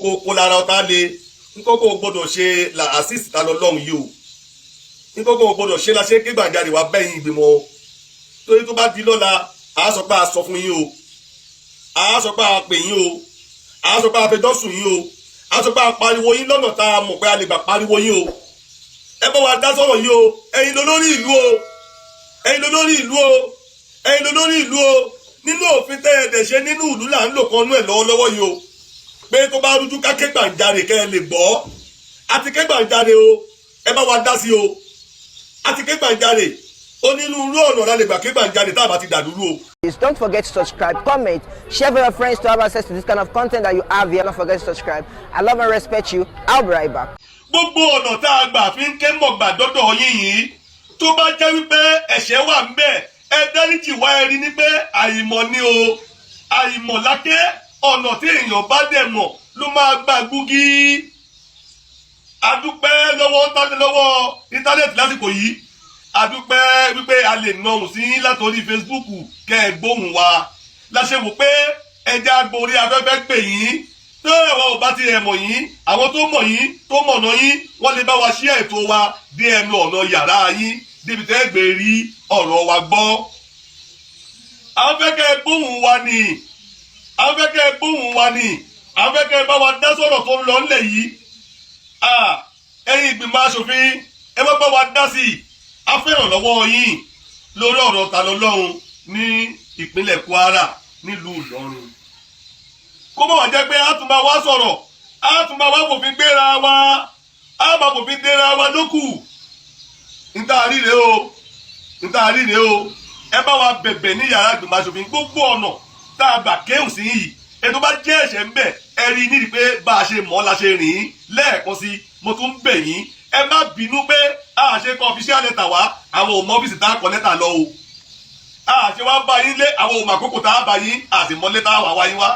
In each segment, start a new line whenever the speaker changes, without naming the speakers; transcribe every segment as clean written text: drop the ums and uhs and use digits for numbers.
kókó lára ọ̀tá le nkókó gbọ́dọ̀ ṣe la assist ta lọ lọ́hùn yìí o nkókó gbọ́dọ̀ ṣe la ṣe ké gbàjarè wá bẹ́yìn ìgbìmọ̀ o torí tó bá di lọ́la a sọ pé a sọ fún yín o a sọ pé a pè yín o a sọ pé a fẹjọ́ sùn yín o a sọ pé a pariwo yín lọ́nà tá a mọ̀ pé a lè gbà pariwo yín o ẹ bá wa dá sọ̀rọ̀ yìí o ẹ̀yin lolórí ìlú o ẹ̀yin lolórí ìlú o ẹ̀yin lolórí ìlú o nínú òfin tẹ́ ẹ dẹ̀ ṣe nínú ìlú là ń lò kan nú ẹ̀ lọ́wọ́lọ́wọ́ yìí o pé tó bá rújú ká ké gbàjarè kẹ́ ẹ lè gbọ́ àti ké gbàjarè o ẹ bá wa dá sí o àti ké gbàjarè onírúurú ọ̀nà la lè gbà ké gbàjarè tá a bá ti dàdúró o.
Please don't forget to subscribe, comment, share with your friends to have access to this kind of content that you have here. Don't forget to subscribe. I love and respect you. I'll be right back.
Gbogbo ọ̀nà tá a gbà fi ń ké mọ̀gbà dọ́dọ̀ yín yìí tó bá jẹ́ wípé ẹ̀ṣẹ̀ wà ń bẹ̀ ẹ dáríjì wá ẹni ní pé àìmọ̀ ni o àìmọ̀ láké ọ̀nà tí èèyàn bá dẹ̀ mọ̀ ló máa gbà gbúgí. Adúpẹ́ lọ́wọ́ íńtánẹ́ẹ̀tì lásìkò yìí adúpẹ́ wípé a lè nọrùn sí látòrí Facebook kẹ́ ẹ gbóhùn wa láṣẹ wò pé ẹja agbórí afẹ́fẹ́ pè yín tó àwọn ò bá ti ẹ̀ mọ̀ yín àwọn tó mọ̀ yín tó mọ̀nà yín wọ́n lè bá wa ṣí ètò wa dé ẹnu ọ̀nà yàrá yín débi tẹ́ gbé rí ọ̀rọ̀ wa gbọ́. àwọn fẹ́ kẹ́ ẹ gbóhùn wa ni àwọn fẹ́ kẹ́ ẹ gbóhùn wa ni àwọn fẹ́ kẹ́ ẹ bá wa dá sọ̀rọ̀ tó ń lọ ńlẹ̀ yìí. ẹ̀yin ìgbìmọ̀ aṣòfin ẹ bá wa dá sí i a fẹ́ràn lọ́wọ́ yín lórí ọ̀rọ̀ ta lọ́lọ́run ní ìpínlẹ̀ Kwara nílùú Ìlọrin. kó bọ̀ wá jẹ́ pé a tún máa wá sọ̀rọ̀ a tún máa wá fòfin gbéra wa a máa fòfin gbéra wa lókù. níta ríre o ẹ bá wa bẹ̀bẹ̀ ní yàrá ìgbìmọ̀ aṣòfin gbogbo ọ̀nà tá a gbà kéhùn sí yìí ètò bá jẹ́ ẹ̀ṣẹ̀ ń bẹ̀ ẹ rí nídìí pé bá a ṣe mọ̀ la ṣe rìn lẹ́ẹ̀kan sí mo tún ń bẹ̀ yín ẹ má bínú pé a ṣe kọ official letter wá àwọn ò mọ ọ́fíìsì tá a kọ lẹ́tà lọ o a ṣe wá bá yín lé àwọn ò mọ àkókò tá a bá yín a sì mọ lẹ́tà wá wá yín wá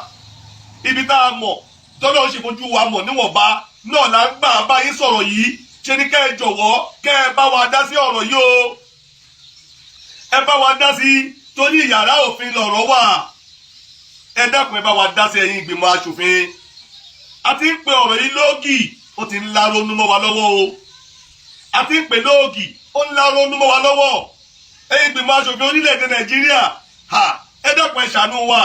ibi tá a mọ̀ tọ́lọ́ ń ṣe fojú wa mọ̀ níwọ̀nba náà là ń gbà bá yín sọ̀rọ̀ yìí ṣe ni kẹ́ ẹ jọ̀wọ́ kẹ́ ẹ bá wa dá sí ọ̀rọ̀ yìí o ẹ bá wa dá sí torí yàrá òfin lọ̀rọ̀ wà ẹ dákun ẹ bá wa dá sí ẹ̀yin ìgbìmọ̀ aṣòfin àti ń pe ọ̀rọ̀ yìí lóògì ó ti ń la ronú mọ́ wa lọ́wọ́ o àti ń pè lóògì ó ń la ronú mọ́ wa lọ́wọ́ ẹ̀yin ìgbìmọ̀ aṣòfin orílẹ̀-èdè Nàìjíríà ẹ dákun ẹ ṣàánú wa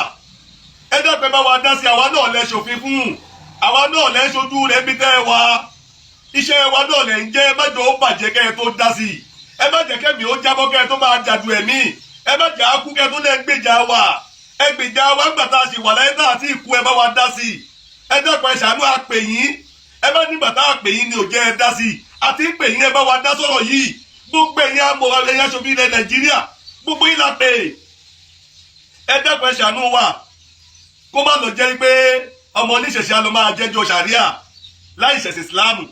ẹ dákun ẹ bá wa dá sí àwa náà lẹ ṣòfin fún àwa náà lẹ ṣojú rẹ bí tẹ́ ẹ wá iṣẹ́ wa náà lẹ ń jẹ́ mẹ́jọ ó bàjẹ́ kẹ́ ẹ tó dá sí ẹ má jẹ́ kẹ́mi ó jábọ́ kẹ́ ẹ tó máa jàdù ẹ̀mí ẹ má jẹ́ àkú kẹ́ ẹ tó lẹ́ ń gbèjà wa ẹ gbèjà wa ń gbàtà sí wà láyé náà àti ìkú ẹ bá wa dá sí ẹ dákun ẹ ṣàánú àpè yín ẹ má ní bàtà àpè yín ni ò jẹ́ ẹ dá sí àti ń pè yín ẹ bá wa dá sọ̀rọ̀ yìí gbogbo ẹ̀yin amọ̀ ẹ̀yin aṣòfin ilẹ̀ Nàìjíríà gbogbo yín la pè ẹ dákun ẹ ṣàánú wa kó má lọ jẹ́ pé ọmọ oníṣẹ̀ṣẹ̀ á lọ máa jẹ́jọ́ ṣàríà láì ṣẹ̀sìn Ìsìláàmù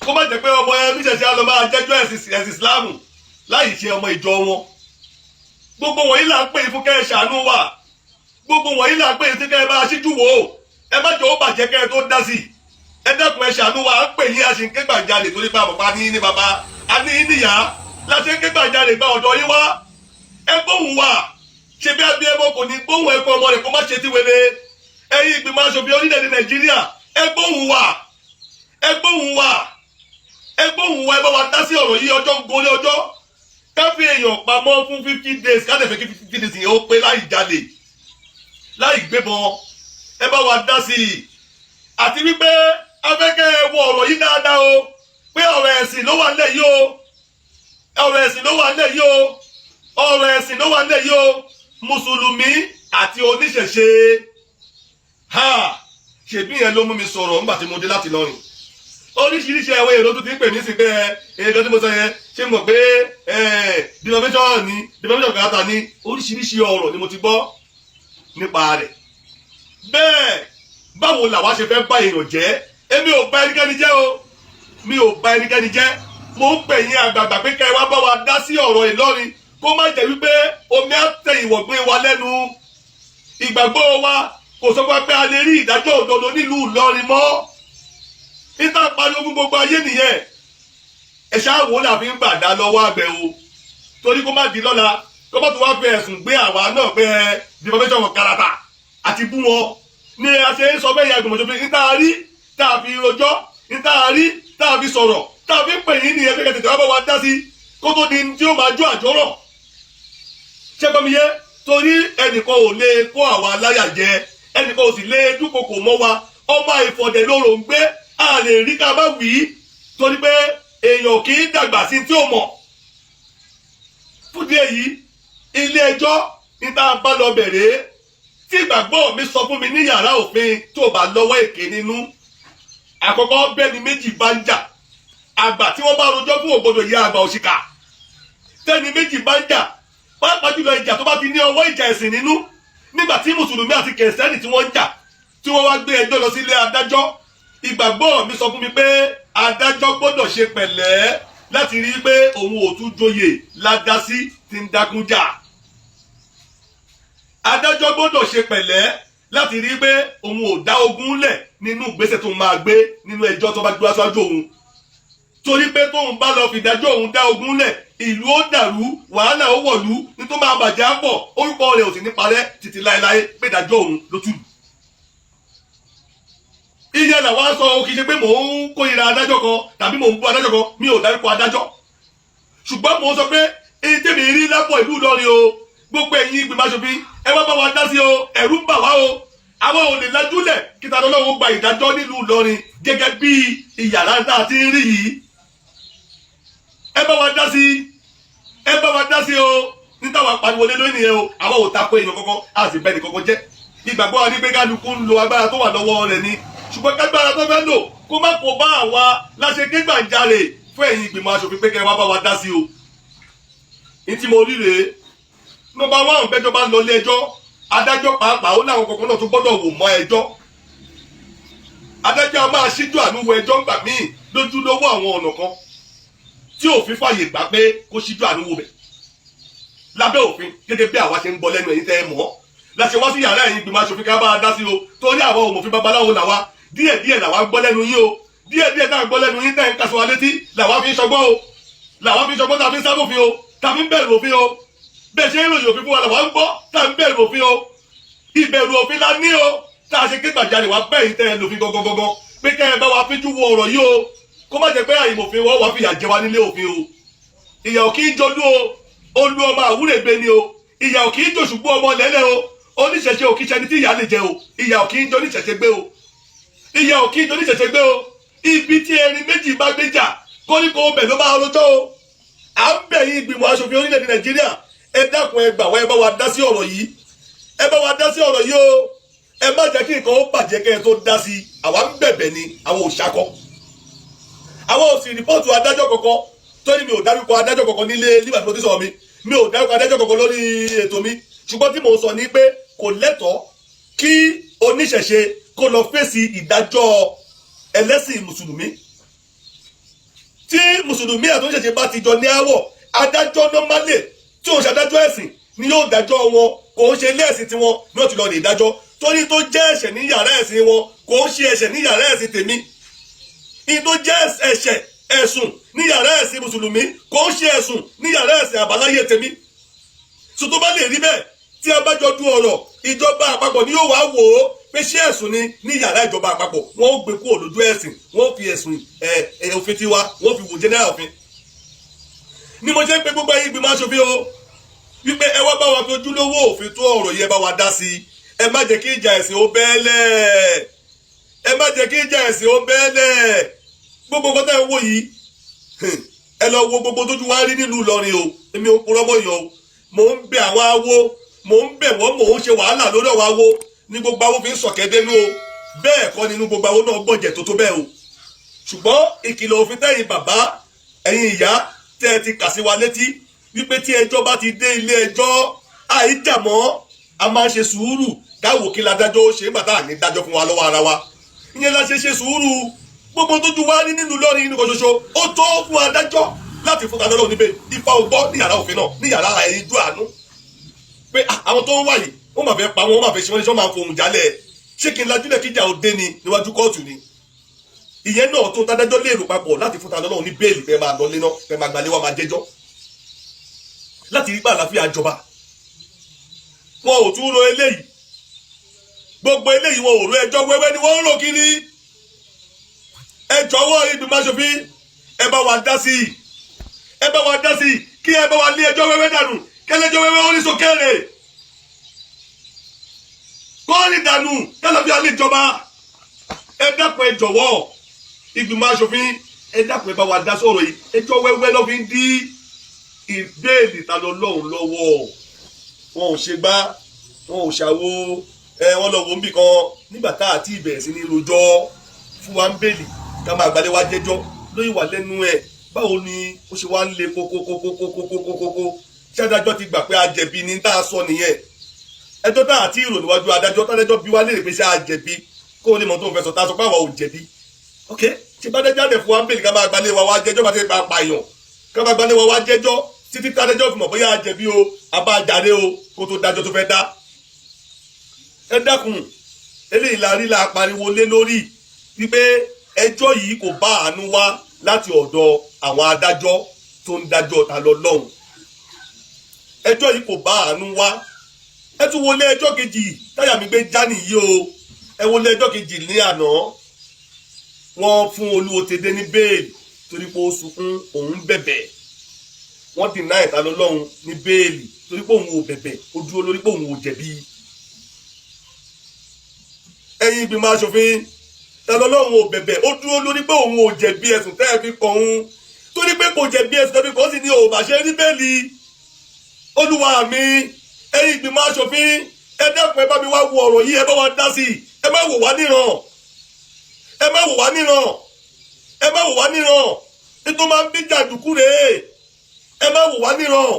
kó má jẹ́ pé ọmọ oníṣẹ̀ṣẹ̀ á lọ máa jẹ́jọ́ ẹ̀sìn Ìsìláàmù láì ṣe ọmọ ìjọ wọn gbogbo wọ̀nyí là ń pè fún kẹ́ ẹ ṣàánú wa gbogbo wọ̀nyí là ń pè fún kẹ́ ẹ máa ṣíjú wò ó ẹ má jọ ó bàjẹ́ kẹ́ ẹ tó dá sí ẹ dákun ẹ ṣàánú wa à ń pè yín a ṣe ń ké gbàjarè torí pé àbọ̀pá ní ní bàbá a ní níyà láti ń ké gbàjarè gba ọ̀dọ̀ yín wá ẹ gbóhùn wa ṣe bí abiyamọ kò ní gbóhùn ẹ̀kọ́ ọmọ rẹ̀ kó má ṣe ti wele ẹ̀yin ìgbìmọ̀ aṣòfin orílẹ̀-èdè Nàìjíríà ẹ gbóhùn wa ẹ gbóhùn wa ẹ gbóhùn wa ẹ bá wa dá sí ọ̀rọ̀ yìí ọjọ́ ń gorí ọjọ́ ká fi èèyàn pamọ́ fún 50 days ká lè fẹ́ kí 50 days yẹn ó pé láì jalè láì gbébọn ẹ bá wa dá sí i àti wípé afẹ́kẹ́ ẹ wọ ọ̀rọ̀ yìí dáadáa o pé ọ̀rọ̀ ẹ̀sìn ló wà nílẹ̀ yìí o ọ̀rọ̀ ẹ̀sìn ló wà nílẹ̀ yìí o ọ̀rọ̀ ẹ̀sìn ló wà nílẹ̀ yìí o mùsùlùmí àti oníṣẹ̀ṣe ṣèbí yẹn ló mú mi sọ̀rọ̀ nígbà tí mo dé láti lọ́rìn oríṣiríṣi àwọn èrò tó ti ń pè mí sí pé èdè tí mo sọ yẹn ṣé mo pé denomination ni denomination kàtà ni oríṣiríṣi ọ̀rọ̀ ni mo ti gbọ́ nípa rẹ̀ bẹ́ẹ̀ báwo làwa ṣe fẹ́ bá èèyàn jẹ́ èmi ò bá ẹnikẹ́ni jẹ́ o mi ò bá ẹnikẹ́ni jẹ́ mo ń pè yín àgbààgbà pé kẹ́ ẹ wá bá wa dá sí ọ̀rọ̀ Ìlọrin kó má jẹ́ wípé omi á tẹ ìwọ̀gbìn wa lẹ́nu ìgbàgbọ́ wa kò sọ pé a lè rí ìdájọ́ òdodo nílùú Ìlọrin mọ́ níta pariwo fún gbogbo ayé nìyẹn ẹ ṣáà wò la fi ń gbàdá lọ́wọ́ àgbẹ̀ o torí kó má di lọ́la kó má tó wá fi ẹ̀sùn gbé àwa náà pé defamation of character àti bú wọn ni a ṣe ń sọ bẹ́ẹ̀ ya ìgbìmọ̀ ṣòfin níta rí tá a fi rojọ́ níta rí tá a fi sọ̀rọ̀ tá a fi pè yín nìyẹn pé tètè wá bá wa dá sí kó tó di tí ó máa jó àjọrọ̀ ṣẹ́gbọ́miyé torí ẹnìkan ò lè kó àwa láyà jẹ ẹnìkan ò sì lè dúnkokò mọ́ wa ọba ìfọ̀dẹ̀ lóró ń gbé a lè rí ká bá wí torí pé èèyàn kì í dàgbà sí tí ó mọ̀ fúdí èyí ilé ẹjọ́ níta bá lọ bẹ̀rẹ̀ tí ìgbàgbọ́ mi sọ fún mi ní yàrá òfin tó bá lọ́wọ́ èké nínú àkọ́kọ́ bẹ́ni méjì bá ń jà àgbà tí wọ́n bá rojọ́ fún ògbódò yẹ àgbà òṣìkà tẹ́ni méjì bá ń jà pàápàá jùlọ ìjà tó bá ti ní ọwọ́ ìjà ẹ̀sìn nínú nígbà tí mùsùlùmí àti kẹsẹ́nì tí wọ́n ń jà tí wọ́n wá gbé ẹjọ́ lọ sílé adájọ́ ìgbàgbọ́ mi sọ fún mi pé adájọ́ gbọ́dọ̀ ṣe pẹ̀lẹ́ láti rí i pé òun ò tún joyè ládásí tí ń dákúnjà adájọ́ gbọ́dọ̀ ṣe pẹ̀lẹ́ láti rí i pé òun ò dá ogún lẹ̀ nínú ìgbésẹ̀ tó máa gbé nínú ẹjọ́ tó bá gbé aṣáájú òun torí pé tóun bá lọ fìdájọ́ òun dá ogún lẹ̀ ìlú ó dàrú wàhálà ó wọ̀lú nítorí máa bàjẹ́ á pọ̀ orúkọ rẹ̀ ò sì ní parẹ́ títí láéláé pé ìdájọ́ òun ló tù. iye làwọn sọ kì í ṣe pé mò ń kórìíra adájọ́ kan tàbí mò ń bú adájọ́ kan mi ò dárúkọ adájọ́ ṣùgbọ́n mò ń sọ pé èyí tèmi rí lápọ̀ ìlú Ìlọrin o gbogbo ẹ̀yin ìgbìmọ̀ aṣòfin ẹ wá bá wa dá sí o ẹ̀rù ń bà wá o àwọn ò lè lajúlẹ̀ kíta lọ́wọ́ gba ìdájọ́ nílùú Ìlọrin gẹ́gẹ́ bí ìyàrá tá a ti ń rí yìí ẹ bá wa dá sí ẹ bá wa dá sí o níta wà pariwo lé lórí nìyẹn o àwọn ò tako èèyàn kankan a sì bẹ́ẹ̀ ní kankan jẹ́ ìgbàgbọ́ wa ní pé kálukú ń lo agbára tó wà lọ́wọ́ rẹ̀ ni ṣùgbọ́n kágbára tó fẹ́ lò kó má kó bá àwa láṣẹ kégbàjarè fún ẹ̀yin ìgbìmọ̀ aṣòfin pé kẹ́ ẹ wá bá wa dá sí o ní tí mo rí rèé nọ́mbà 1 bẹ́jọ́ bá ń lọ ilé ẹjọ́ adájọ́ pàápàá ó láwọn kankan náà tó gbọ́dọ̀ wò mọ́ ẹjọ́ adájọ́ a máa ṣíjú àánú wo ẹjọ́ ńgbà míì lójúlówó àwọn ọ̀nà kan tí òfin fàyè gbà pé kó ṣíjú àánú wo bẹ̀ lábẹ́ òfin gẹ́gẹ́ bí àwa ṣe ń gbọ́ lẹ́nu ẹ̀yin tẹ́ ẹ mọ̀ láṣẹ wá sí yàrá ẹ̀yin ìgbìmọ̀ aṣòfin ká bá a dá sí o torí àwọn òmòfin babaláwo làwa díẹ̀díẹ̀ làwa gbọ́ lẹ́nu yín o díẹ̀díẹ̀ tá a gbọ́ lẹ́nu yín tẹ́ ń kásọ̀ wa létí làwa fi ń ṣọgbọ́n o làwa fi ń ṣọgbọ́n tá a fi ń sábòfin o tá a fi ń bẹ̀rù òfin o bẹ́ẹ̀ ṣe ń ròyìn òfin fún wa làwa ń gbọ́ tá a ń bẹ̀rù òfin o ìbẹ̀rù òfin la ní o tá a ṣe ké gbàjarè wá bẹ́ẹ̀ yìí tẹ́ ẹ lòfin gangan pé kẹ́ ẹ bá wa fíjú wo ọ̀rọ̀ yìí o kó má jẹ́ pé àyìnbòfin wọ́n wá fìyà jẹ wá nílé òfin o ìyà ò kì í jolú o olú ọmọ àwúrègbè ni o ìyà ò kì í jòṣùgbọ́ ọmọ lẹ́lẹ́ o oníṣẹ̀ṣe ò kì í ṣẹni tí ìyà lè jẹ o ìyà ò kì í jọ oníṣẹ̀ṣe gbé o ìyà ò kì í jọ oníṣẹ̀ṣe gbé o ibi tí erin méjì bá gbé jà koríko ọbẹ̀ ló bá rojọ́ o à ń bẹ̀ yín ìgbìmọ̀ aṣòfin orílẹ̀-èdè Nàìjíríà ẹ dákun ẹ gbà wá ẹ bá wa dá sí ọ̀rọ̀ yìí ẹ bá wa dá sí ọ̀rọ̀ yìí o ẹ má jẹ́ kí nǹkan ó bàjẹ́ kẹ́ ẹ tó dá sí àwa ń bẹ̀bẹ̀ ni àwọn ò ṣakọ́ àwọn ò sì rìpọ́ọ̀tù adájọ́ kankan torí mi ò dárúkọ adájọ́ kankan nílé nígbà tí mo ti sọ mi ò dárúkọ adájọ́ kankan lórí ètò mi ṣùgbọ́n tí mò ń sọ ní pé kò lẹ́tọ̀ọ́ kí oníṣẹ̀ṣe kó lọ fèsì ìdájọ́ ẹlẹ́sìn mùsùlùmí tí mùsùlùmí àti oníṣẹ̀ṣe bá ti jọ ní àwọ̀ adájọ́ nọ́málẹ̀ tí òun ṣàdájọ́ ẹ̀sìn ni yóò dájọ́ wọn kò ń ṣe ilé ẹ̀sìn tiwọn ní ó ti lọ lè dájọ́ torí tó jẹ́ ẹ̀ṣẹ̀ ní yàrá ẹ̀sìn wọn kò ń ṣe ẹ̀ṣẹ̀ ní yàrá ẹ̀sìn tèmi ní tó jẹ́ ẹ̀ṣẹ̀ ẹ̀sùn ní yàrá ẹ̀sìn mùsùlùmí kò ń ṣe ẹ̀sùn ní yàrá ẹ̀sìn àbáláyé tèmi sọ tó bá lè rí bẹ́ẹ̀ tí a bá jọ du ọ̀rọ̀ ìjọba àpapọ̀ ni yóò wá wò ó pé ṣé ẹ̀sùn ni ní yàrá ìjọba àpapọ̀ wọ́n ó gbé kúrò lójú ẹ̀sìn wọ́n fi ẹ̀sùn òfin tiwa wọ́n fi wò general òfin ni mo jẹ́ pé gbogbo ẹ̀yin ìgbìmọ̀ aṣòfin o wípé ẹ wá bá wa fi ojúlówó òfin tó ọ̀rọ̀ yẹ bá wa dá sí ẹ má jẹ́ kí ìjà ẹ̀sìn ó bẹ́ẹ̀lẹ̀ ẹ má jẹ́ kí ìjà ẹ̀sìn ó bẹ́ẹ̀lẹ̀ gbogbo nǹkan tẹ́ ẹ wò yìí ẹ lọ wo gbogbo tójú wá rí nílùú Ìlọrin o èmi ò purọ́ mọ́ yàn o mò ń bẹ àwọn awo mò ń bẹ̀ wọ́n mò ń ṣe wàhálà lórí ọ̀wọ́ awo ní gbogbo awo fi ń sọ̀kẹ́dẹ́nu o bẹ́ẹ̀ kọ́ nínú gbogbo awo náà gbọ̀jẹ̀ tó bẹ́ẹ̀ o ṣùgbọ́n ìkìlọ̀ òfin tẹ́yìn bàbá ẹ̀yin ìyá tẹ́ ẹ ti kà sí wa létí wípé tí ẹjọ́ bá ti dé ilé ẹjọ́ àìjàmọ́ a máa ṣe sùúrù káwò kí ládájọ́ ó ṣe nígbà tá à ní dájọ́ fún wa lọ́wọ́ ara wa ìyẹn la ṣe sùúrù gbogbo tójú wá ní nínú Ìlọrin nínú kan ṣoṣo ó tó fún adájọ́ láti fún adájọ́ níbẹ̀ ifá ọgbọ́ ní yàrá òfin náà ní yàrá ẹ̀yinjú àánú pé àwọn tó ń wà yìí wọ́n máa fẹ́ pa wọ́n máa fẹ́ ṣe wọ́n ní sọ́n máa fohùn jálẹ̀ ṣé kí n lajúlẹ̀ kíjà ó dé ni níwájú kóòtù ni ìyẹn náà tó tádájọ́ lérò papọ̀ láti fún adájọ́ ní bẹ́ẹ̀lì fẹ́ máa lọ lé náà fẹ́ máa gbalé wa máa jẹ́jọ́ láti rí pé àlàáfíà jọba wọn ò tún ro eléyìí gbogbo eléyìí wọn ò rò ẹjọ́ wẹ́wẹ́ ni wọ́n ń rò kiri ẹ jọ̀wọ́ ìgbìmọ̀ aṣòfin ẹ bá wa dá sí i kí ẹ bá wa lé ẹjọ́ wẹ́wẹ́ dànù kẹlẹ́jọ́ wẹ́wẹ́ oníṣòkèrè kọ́ọ̀rì dànù kẹlẹ́bí alẹ́ ìjọba ẹ dákun ẹ jọ̀wọ́ ìgbìmọ̀ aṣòfin ẹ dákun ẹ bá wa dá sọ̀rọ̀ yìí ẹjọ́ wẹ́wẹ́ ló fi ń dí ìbéèlì ta lọ lọ́hùn lọ́wọ́ wọn ò ṣe gbá wọn ò ṣàwo wọn lọ wò ń bì kan nígbà tá àti ìbẹ̀rẹ̀ sí ní rojọ́ fún wa ń bèèlì ká máa gbalẹ̀ wá jẹ́jọ́ lóyún wà lẹ́nu ẹ̀ báwo ni ó ṣe wá ń le kókókókókókókókó ṣé adájọ́ ti gbà pé a jẹ̀bi ní tá a sọ nìyẹn ẹjọ́ tá àti ìrò níwájú adájọ́ tádájọ́ bí wá léèrè pé ṣé a jẹ̀bi kó o lè mọ̀ tó ń fẹ́ sọ tá a sọ pé àwa ò jẹ̀bi ok ṣé bá dájọ́ àdẹ̀ fún wa ń bèèrè ká máa gbalẹ̀ wa wá jẹ́jọ́ bá ti pa pààyàn ká máa gbalẹ̀ wa wá jẹ́jọ́ títí tádájọ́ fi mọ̀ bóyá a jẹ̀bi o àbá àjàre o kó tó dájọ́ tó fẹ́ dá ẹ dákun eléyìí la rí la pariwo lé lórí wípé ẹjọ́ yìí kò bá àánú wá láti ọ̀dọ̀ àwọn adájọ́ tó ń dájọ́ ta lọ lọ́hùn ẹjọ́ yìí kò bá àánú wá ẹ tún wọlé ẹjọ́ kejì táyà mi gbé já nìyí o ẹ wọlé ẹjọ́ kejì ní àná wọ́n fún Olúwotedé ní bẹ́ẹ̀lì torí pé ó sunkún òun bẹ̀bẹ̀ wọ́n dìnnà ìta lọ lọ́hùn ní bẹ́ẹ̀lì torí pé òun ò bẹ̀bẹ̀ ó dúró lórí pé òun ò jẹ̀bi ẹ̀yin ìgbìmọ̀ aṣòfin tẹlọlọ́run ò bẹ̀bẹ̀ ó dúró lórí pé òun ò jẹ̀bi ẹ̀sùn tẹ́ ẹ fi kàn òun torí pé kò jẹ̀bi ẹ̀sùn tẹ́ fi kàn sí ni ò bá ṣe rí bẹ́ẹ̀lì olúwa mi ẹ̀yin ìgbìmọ̀ aṣòfin ẹ dẹ́kun ẹ bá mi wá wo ọ̀rọ̀ yìí ẹ bá wa dá sí i ẹ má wò wá níran nítorí máa ń bí jàǹdùkú rèé ẹ má wò wá níran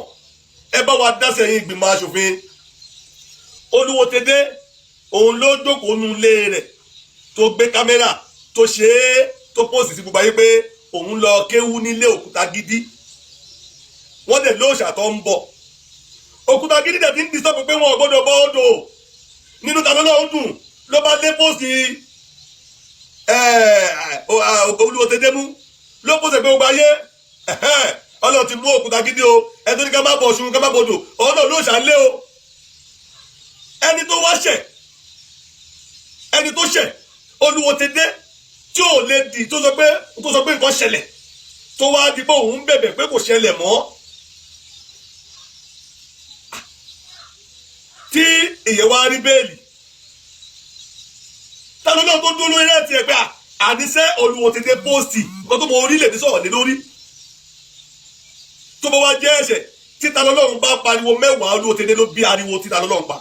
ẹ bá wa dá sí ẹ̀yin ìgbìmọ̀ aṣòfin Olúwotedé òun ló jókòó nu ilé rẹ̀ tó gbé kámẹ́rà tó ṣe é tó pòsì sí gbogbo ayé pé òun lọ kéwú nílé Òkútagídí wọ́n dẹ̀ lóòṣà tó ń bọ̀ Òkútagídí dẹ̀ ti ń disọ́ pé wọn ò gbọ́dọ̀ bọ́ odò nínú tàbí lọ́wọ́ dùn ló bá lé pòsì Olúwotedé mú ló pòsì pé gbogbo ayé ọlọ́run ti mú Òkútagídí o ẹni tó ní ká má bọ̀ ọ̀ṣun ká má bọ̀ odò ọ̀nà lóòṣà lé o ẹni tó wá ṣẹ̀ ẹni tó ṣẹ̀ Olúwotedé tí ò lè dì tó sọ pé nǹkan ṣẹlẹ̀ tó wá di pé òun bẹ̀bẹ̀ pé kò ṣẹlẹ̀ mọ́ tí èyàn wá rí bẹ́ẹ̀lì tàbí náà tó dúró lórí ẹ̀tì ẹ̀gbẹ́ àníṣe Olúwotedé póòsì nǹkan tó mọ orílẹ̀-èdè sọ̀rọ̀ lé lórí tó bá wá jẹ́ ẹ̀ṣẹ̀ títa lọ́lọ́run bá pariwo mẹ́wàá Olúwotedé ló bí ariwo títa lọ́lọ́run pa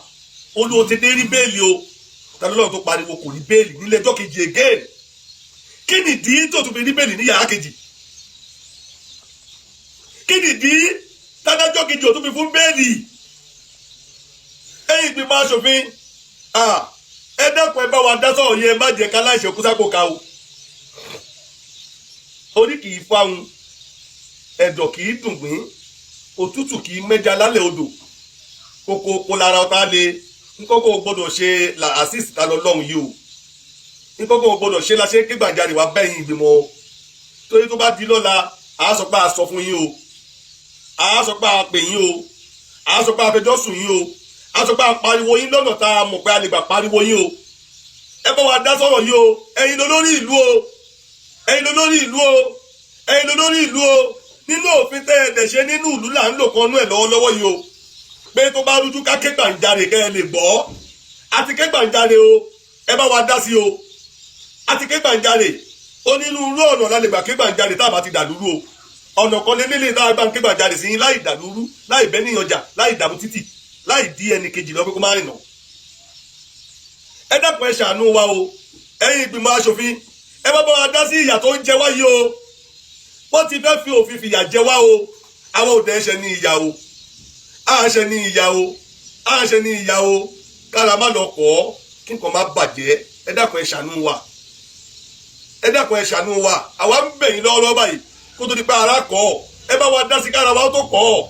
Olúwotedé rí bẹ́ẹ̀lì o tàlọ́lọ́run tó pariwo kò rí bẹ́ẹ̀lì nílé ẹjọ́ kejì again kí nìdí tó tún fi rí bẹ́ẹ̀lì ní yàrá kejì kí nìdí tádájọ́ kejì ò tún fi fún bẹ́ẹ̀lì ẹ̀yin ìgbìmọ̀ aṣòfin ẹ dákun ẹ bá wa dá sọ̀rọ̀ yẹn má jẹ́ ká láìṣe kú sápò ká o orí kì í fáwọn ẹ̀dọ̀ kì í dùngbín òtútù kì í mẹ́ja lálẹ́ odò kókó lára ọ̀tá le nkókó gbọ́dọ̀ ṣe àṣìṣì ta lọ lọ́hùn yìí o nkókó gbọ́dọ̀ ṣe la ṣe ké gbàjarè wá bẹ́yìn ìgbìmọ̀ o torí tó bá di lọ́la àá sọ pé a sọ fún yín o àá sọ pé a pè yín o àá sọ pé a fẹjọ́ sùn yín o àá sọ pé a pariwo yín lọ́nà tá a mọ̀ pé a lè gbà pariwo yín o ẹ bá wa dá sọ̀rọ̀ yìí o ẹ̀yin lolórí ìlú o ẹ̀yin lolórí ìlú o ẹ̀yin lolórí ìlú o nínú òfin tẹ́ ẹ dẹ̀ ṣe nínú ìlú là ń lò kan nú ẹ̀ lọ́wọ́lọ́wọ́ yìí o pé tó bá rújú ká ké gbàǹjarè kẹ́ ẹ lè gbọ́ àti ké gbàǹjarè o ẹ bá wa dá sí o àti ké gbàǹjarè onírúurú ọ̀nà la lè gbà ké gbàǹjarè tá a bá ti dàlúrú o ọ̀nà kan lélẹ́lẹ́ tá a gbà ń ké gbàǹjarè sí yín láì dàlúrú láì bẹ́ níyànjà láì dààmú títì láì dí ẹnì kejì lọ pé kó má rìnà ẹ dákun ẹ ṣàánú wa o ẹ̀yin ìgbìmọ̀ aṣòfin ẹ bá wa dá sí ìyà tó ń jẹ wá yìí o wọ́n ti fẹ́ fi òfin fìyà jẹ wá o àwọn òde ẹ̀ṣẹ̀ ní ìyà o àṣẹ ní ìyà o àṣẹ ní ìyà o kára má lọ kọ́ kí nǹkan má bàjẹ́ ẹ dákun ẹ ṣàánú wa ẹ dákun ẹ ṣàánú wa àwa ń bẹ̀ yín lọ́wọ́ báyìí kó tó di pé ara kọ́ ẹ bá wa dá sí kára wa ó tó kọ́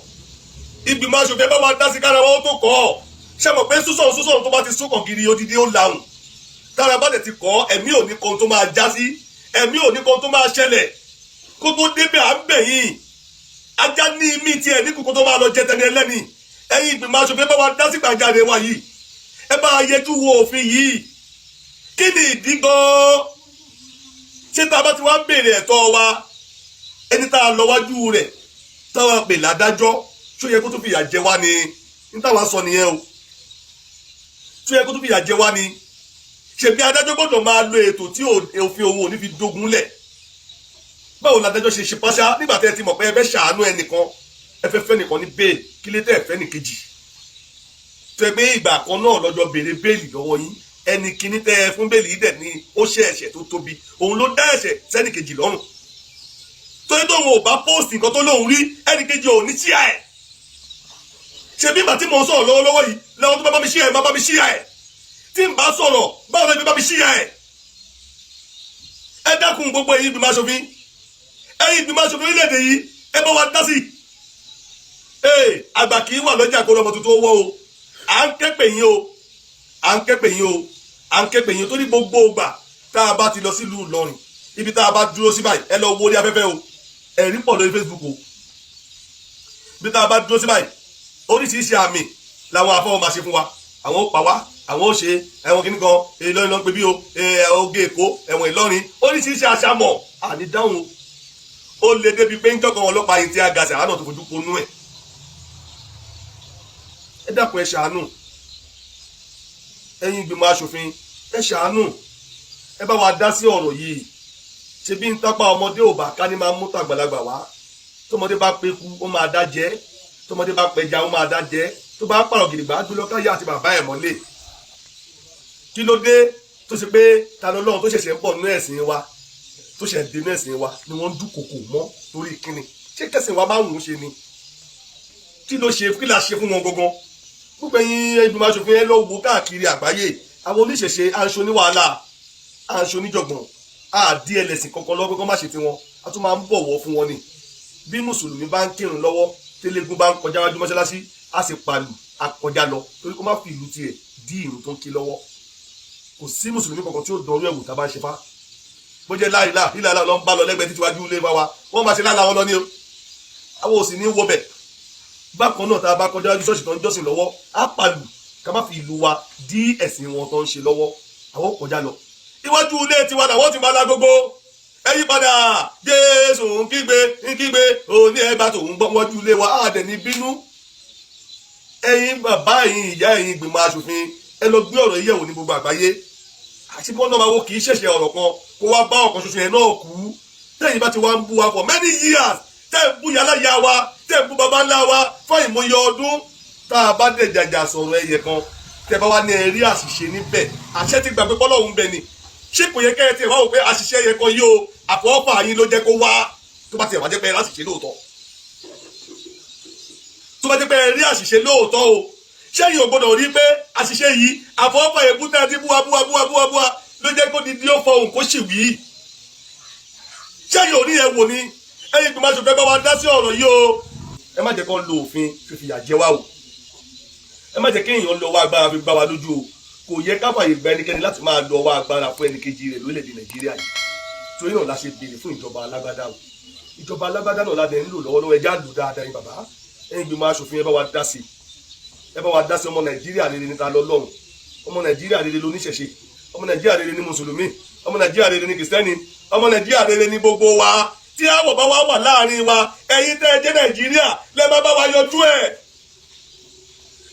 ìgbìmọ̀ aṣòfin ẹ bá wa dá sí kára wa ó tó kọ́ ṣé mọ̀ pé súsàn tó bá ti súnkàn kiri odidi ó lahùn kára bá dẹ̀ ti kọ́ ẹ̀mí ò ní kan tó máa já sí ẹ̀mí ò ní kan tó máa ṣẹlẹ̀ kó tó débẹ̀ à ń bẹ̀ yín ajá ní imí tiẹ̀ ní kókó tó máa lọ jẹ tẹni ẹlẹ́ni ẹ̀yin ìgbìmọ̀ aṣòfin bá wa dá sí gbàjarè wa yìí ẹ bá yẹjú wo òfin yìí kí ni ìdí gan-an ṣé tá a bá ti wá béèrè ẹ̀tọ́ wa ẹni tá a lọ wájú rẹ̀ táwa pè ládájọ́ ṣó yẹ kó tó fìyà jẹ wá ni ní táwa sọ nìyẹn o ṣó yẹ kó tó fìyà jẹ wá ni ṣebí adájọ́ gbọ́dọ̀ máa lo ètò tí òfin òun ò ní fi dogun lẹ̀ báwo ládájọ́ ṣe ṣe pàṣẹ nígbà tẹ́ ẹ ti mọ̀ pé ẹ fẹ́ ṣàánú ẹnìkan ẹ fẹ́ fẹ́ nìkan ní bẹ́ẹ̀lì kí lè tẹ́ ẹ fẹ́ nìkejì tó ẹ pé ìgbà kan náà lọ́jọ́ béèrè bẹ́ẹ̀lì lọ́wọ́ yín ẹni kíní tẹ́ ẹ fún bẹ́ẹ̀lì yìí dẹ̀ ni ó ṣe ẹ̀ṣẹ̀ tó tóbi òun ló dá ẹ̀ṣẹ̀ sẹ́nìkejì lọ́rùn torí tóun ò bá póòsì nǹkan tó lóun rí ẹnìkejì ò ní ṣíà ẹ̀ ṣebí ìgbà tí mo ń sọ̀rọ̀ lọ́wọ́lọ́wọ́ yìí lọ́wọ́ tó bá mi ṣíà ẹ̀ má bá mi ṣíà ẹ̀ tí n bá sọ̀rọ̀ báwo lẹ́gbẹ̀ẹ́ bá mi ṣíyà ẹ̀ ẹ dákun gbogbo ẹ̀yin ìgbìmọ̀ aṣòfin ẹ̀yin ìgbìmọ̀ aṣòfin orílẹ̀-èdè yìí ẹ bá wa dá sí àgbà kì í wà lọ́jà kó lọ́mọ tuntun owó o à ń ké pè yín o à ń ké pè yín o à ń ké pè yín o torí gbogbo ògbà tá a bá ti lọ sílùú Ìlọrin ibi tá a bá dúró sí báyìí ẹ lọ wo orí afẹ́fẹ́ o ẹ̀rí pọ̀ lórí Facebook o ibi tá a bá dúró sí báyìí oríṣiríṣi àmì làwọn afọwọ́ máa ṣe fún wa àwọn ó pa wá àwọn ó ṣe ẹ̀wọ̀n kìíní kan Ìlọrin ló ń pè bí o oge Èkó ẹ̀wọ̀n Ìlọrin oríṣiríṣi àṣàmọ̀ àní dáhùn ó lè débi pé ń jọkàn wọn ọlọ́pàá yìí tí a gàṣẹ àwọn náà tó fojú ponú ẹ̀ ẹ dákun ẹ ṣàánú ẹ̀yin ìgbìmọ̀ aṣòfin ẹ ṣàánú ẹ bá wa dá sí ọ̀rọ̀ yìí ṣe bí ń tápá ọmọdé ò bá ká ní máa mú tàgbàlagbà wá tọmọdé bá peku ó máa dá jẹ tọmọdé bá pẹja ó máa dá jẹ tó bá pàrọ̀ gidigba gbé lọ káyà àti bàbá ẹ̀ mọ́lẹ̀ kí ló dé tó ṣe pé ta ló lọ́run tó ṣẹ̀ṣẹ̀ ń bọ̀ nínú ẹ̀sìn wa tó ṣẹ̀ dé nínú ẹ̀sìn wa ni wọ́n ń dúnkokò mọ́ torí kíni ṣé kẹsìn wa máa ń wù ú ṣe ni kí ló ṣe kí la ṣe fún wọn gangan gbogbo ẹ̀yin ìgbìmọ̀ aṣòfin ẹ lọ wo káàkiri àgbáyé àwọn oníṣẹ̀ṣe aṣọ ní wàhálà aṣọ níjọ̀gbọ̀n àdí ẹlẹ́sìn kankan lọ́wọ́ kankan má ṣe tiwọn a tún máa ń bọ̀wọ̀ fún wọn ni bí mùsùlùmí bá ń kírun lọ́wọ́ tẹ́lẹ̀gún bá ń kọjá wájú mọ́ṣáláṣí a sì palù akọjá lọ torí kó má fi ìlú tiẹ̀ dí ìrun tó ń kí lọ́wọ́ kò sí mùsùlùmí kankan tí ó dọ̀rú ẹ̀wù tá a bá ń ṣe fá bó jẹ́ láìlá ìlàlá lọ ń bá lọ lẹ́gbẹ̀ẹ́ títí wájú ilé wa wọ́n máa ṣe lára wọn lọ ní o àwọn òsì ní wọbẹ̀ bákan náà tá a bá kọjá wájú ṣọ́ọ̀ṣì tó ń jọ́sìn lọ́wọ́ á palù ká má fi ìlú wa dí ẹ̀sìn wọn tó ń ṣe lọ́wọ́ àwọn kọjá lọ iwájú ilé tiwa làwọn ti máa lágogo ẹ yí padà Jésù ń kígbe òní ẹgbà tó ń gbọ́ wájú ilé wa á dẹ̀ ní bínú ẹ̀yin bàbá ẹ̀yin ìyá ẹ̀yin ìgbìmọ̀ aṣòfin ẹ lọ gbé ọ̀rọ̀ yẹ̀wò ní gbogbo àgbáyé àti bí wọ́n náà máa wo kì í ṣẹ̀ṣẹ̀ ọ̀rọ̀ kan kó wá bá ọ̀kan ṣoṣo yẹn náà kú tẹ́yìn bá ti wá ń bú wa for many years tẹ́ ń bú yàrá ìyá wa tẹ́ ń bú bàbá ńlá wa fún ìmọ̀ye ọdún tá a bá dẹ̀ jàjà sọ̀rọ̀ ẹyẹ kan tẹ́ bá wá ní ẹ̀rí àṣìṣe níbẹ̀ àṣẹ ti gbàgbé pọ́lọ́hún bẹ̀ ni ṣé kò yẹ kẹ́ ẹ ti wá wò pé àṣìṣe yẹ kan yóò àfọwọ́fà yín ló jẹ́ kó wá tó bá ti wá jẹ́ pé láṣìṣe lóòótọ́ tó bá jẹ́ pé rí àṣìṣe lóòótọ́ o ṣẹ́yìn ò gbọ́dọ̀ rí pé àṣìṣe yìí àfọwọ́fà èébú tẹ́ ti búwa ló jẹ́ kó di dí ó fọhùn kó sì wí ṣẹ́yìn ò ní ẹ wò ní ẹ̀yin ìgbìmọ̀ aṣòfin bá wa dá sí ọ̀rọ̀ yìí o ẹ má jẹ́ kó lo òfin fífìyà jẹ wá o ẹ má jẹ́ kí èèyàn lọ wá agbára fi gbá wa lójú o kò yẹ ká fàyè gba ẹnikẹ́ni láti máa lọ wá agbára fún ẹnìkejì rẹ̀ lórílẹ̀‐èdè Nàìjíríà yìí torí náà la ṣe béèrè fún ìjọba alágbádá o ìjọba alágbádá náà la dẹ̀ ń lò lọ́wọ́lọ́wọ́ ẹjá lò dáadáa yín bàbá ẹ̀yin ìgbìmọ̀ aṣòfin ẹ bá wa dá sí ọmọ Nàìjíríà rere níta lọ́lọ́run ọmọ Nàìjíríà rere lóníṣẹ̀ṣe ọmọ Nàìjíríà rere ní mùsùlùmí ọmọ Nàìjíríà rere ní kìrìsìtẹ́nì ọmọ Nàìjíríà rere ní gbogbo wa tí àwọ̀ bá wá wà láàrin wa ẹ̀yin tẹ́ ẹ jẹ́ Nàìjíríà lẹ́ máa bá wa yọjú ẹ̀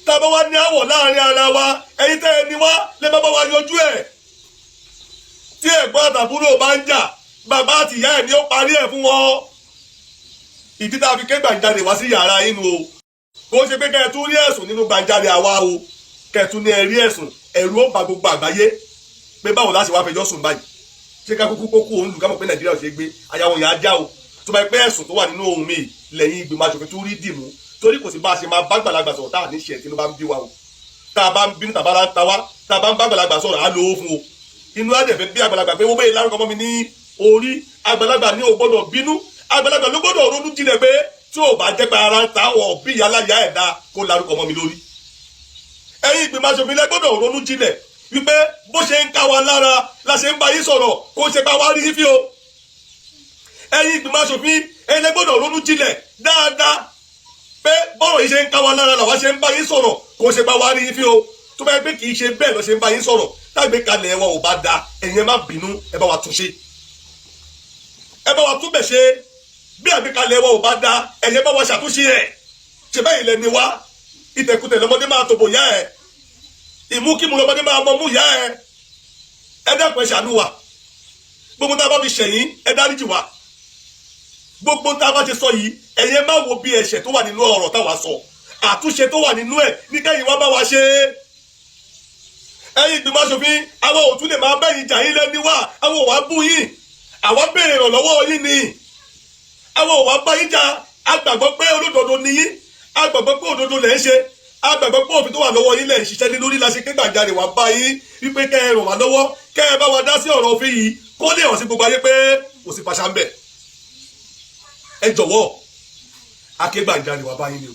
tá a bá wá ní àwọ̀ láàrin ara wa ẹ̀yin tẹ́ ẹ ní wá lẹ́ máa bá wa yọjú ẹ̀ tí ẹ̀gbọ́n àtàbúrò bá ń jà bàbá àti ìyá ẹ̀ ni ó parí ẹ̀ fún wọn ìdí tá a fi ké gbàǹjarè wá sí yàrá inú o kò ṣe pé kẹ́ ẹ tún rí ẹ̀sùn nínú gbàǹjarè àwa o kẹ́ ẹ tún ní ẹ rí ẹ̀sùn ẹ̀rù ó ba gbogbo àgbáyé pé báwo láti wá fẹjọ́ sùn báyìí ṣé ká kúkú kókó òun lù ká mọ̀ pé Nàìjíríà ò ṣe gbé àyàwó yà á já o tó bá pẹ́ ẹ̀sùn tó wà nínú ohun mi lẹ́yìn ìgbìmọ̀ aṣòfin tó rí dìmú torí kò sí bá a ṣe máa bá gbàlagbà sọ̀rọ̀ tá à ní ṣe tí ló bá ń bí wa o tá a bá ń bínú tàbá ń ta wá tá a bá ń bá gbàlagbà sọ̀rọ̀ á lo ó fún o inú àdẹ̀fẹ́ bí àgbàlagbà pé wọ́n bẹ́ẹ̀ lárúkọ mọ́ mi ní orí àgbàlagbà ní o gbọ́dọ̀ bínú àgbàlagbà ló gbọ́dọ̀ ronú jinlẹ̀ pé tí ò bá jẹ́ pé ara ń ta wọ̀ bí ìyá aláya ẹ̀dá kó lárúkọ mọ́ mi lórí ẹ̀yin ìgbìmọ̀ aṣòfin lẹ gbọ́dọ̀ ronú jinlẹ̀ wípé bó ṣe ń ká wa lára la ṣe ń bá yín sọ̀rọ̀ kó ṣe bá wa rí fí o ẹ̀yin ìgbìmọ̀ aṣòfin ẹ̀yin lẹ gbọ́dọ̀ ronú jinlẹ̀ dáadáa pé bọ́rọ̀ yìí ṣe ń ká wa lára làwa ṣe ń bá yín sọ̀rọ̀ kó ṣe bá wa rí fí o tó bá yẹ pé kì í ṣe bẹ́ẹ̀ lọ ṣe ń bá yín sọ̀rọ̀ tágbé kalẹ̀ wa ò bá da ẹ̀yin ẹ má bínú ẹ bá wa tún ṣe ẹ bá wa tún bẹ̀ ṣe bí àgbékalẹ̀ wa ò bá da ẹ̀yin ẹ bá wa ṣàtúnṣe ẹ̀ ṣe bẹ́ẹ̀ ilẹ̀ ni wá ìtẹ̀kùtẹ̀ lọ́mọdé máa tòbò yá ẹ̀ ìmúkímu lọ́mọdé máa mọ mú yá ẹ̀ ẹ dákun ẹ ṣàánú wa gbogbo tá a bá fi ṣẹ̀yìn ẹ dáríjì wa gbogbo tá a bá ti sọ yìí ẹ̀yin ẹ má wo bí ẹ̀ṣẹ̀ tó wà nínú ọ̀rọ̀ táwa sọ àtúnṣe tó wà nínú ẹ̀ ní kẹ́yìn wá bá wa ṣe ẹ̀yin ìgbìmọ̀ aṣòfin àwọn òtún lè máa bẹ́yìn jà yín lẹ́ni wá àwọn ò wá bú yín àwọn béèrè ìrànlọ́wọ́ yín ni àwọn ò wá bá yín jà agbàgbọ́ pé olódodo ni yín agbàgbọ́ pé òdodo lẹ̀ ń ṣe agbàgbọ́ pé òfin tó wà lọ́wọ́ yín lẹ̀ ń ṣiṣẹ́ ní lórí la ṣe ké gbàjarè wá bá yín wípé kẹ́ ẹ ràn wá lọ́wọ́ kẹ́ ẹ bá wa dá sí ọ̀rọ̀ òfin yìí kó lè hàn sí gbogbo ayé pé kò sí pàṣà ń bẹ̀ ẹ jọ̀wọ́ aké gbàjarè wá bá yín ni o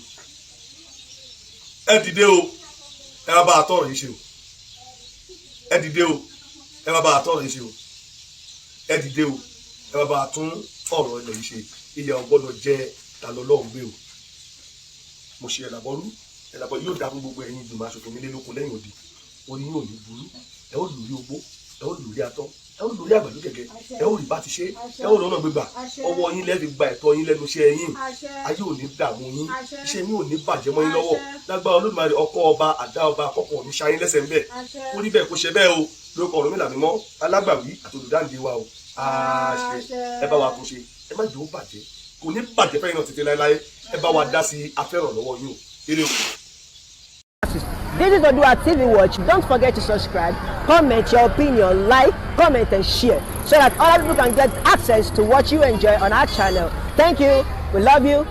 ẹ dìde o ẹ bá bá àtọ̀rọ̀ yìí ṣe o ẹ dìde o ẹ bá bá àtọ̀rọ̀ yìí ṣe o ẹ dìde o ẹ bá bá tún ọ̀rọ̀ ilẹ̀ yìí ṣe ilẹ̀ ọgbọ́dọ̀ jẹ́ talọ́lọ́hún gbé o mo ṣe ẹ̀làbọ́rú ẹ̀làbọ́ yóò dá fún gbogbo ẹ̀yin ìgbìmọ̀ aṣòfin nílé lóko lẹ́yìn òdì orí yóò ní burú ẹ ó lórí ogbó ẹ ó lórí atọ́ ẹ ó lórí àgbàdo kẹ̀kẹ́ ẹ ó rí bá ti ṣe ẹ ó lọ́nà gbégbà ọwọ́ yín lẹ́ẹ̀fi gba ẹ̀tọ́ yín lẹ́nu iṣẹ́ yín ayé ò ní dààmú yín iṣẹ́ yín ò ní bàjẹ́ mọ́ yín lọ́wọ́ lágbára Olódùmarè ọkọ ọba àdá ọba àkọ́kọ́ ò ní ṣayín lẹ́sẹ̀ ńbẹ̀ kó rí bẹ́ẹ̀ kó ṣe bẹ́ẹ̀ o lórúkọ Ọ̀rúnmìlà mímọ́ alágbàwí àtòlùdáǹdè wa o àṣẹ ẹ bá wa kó ṣe ẹ má jẹ́ ó bàjẹ́ kò ní bàjẹ́ fẹ́yìn náà títí láéláé ẹ bá wa dá sí afẹ́ràn lọ́wọ́ yín o eré o.
This is Oòduà TV Watch. Don't forget to subscribe, comment your opinion, like, comment and share so that other people can get access to what you enjoy on our channel. Thank you. We love you.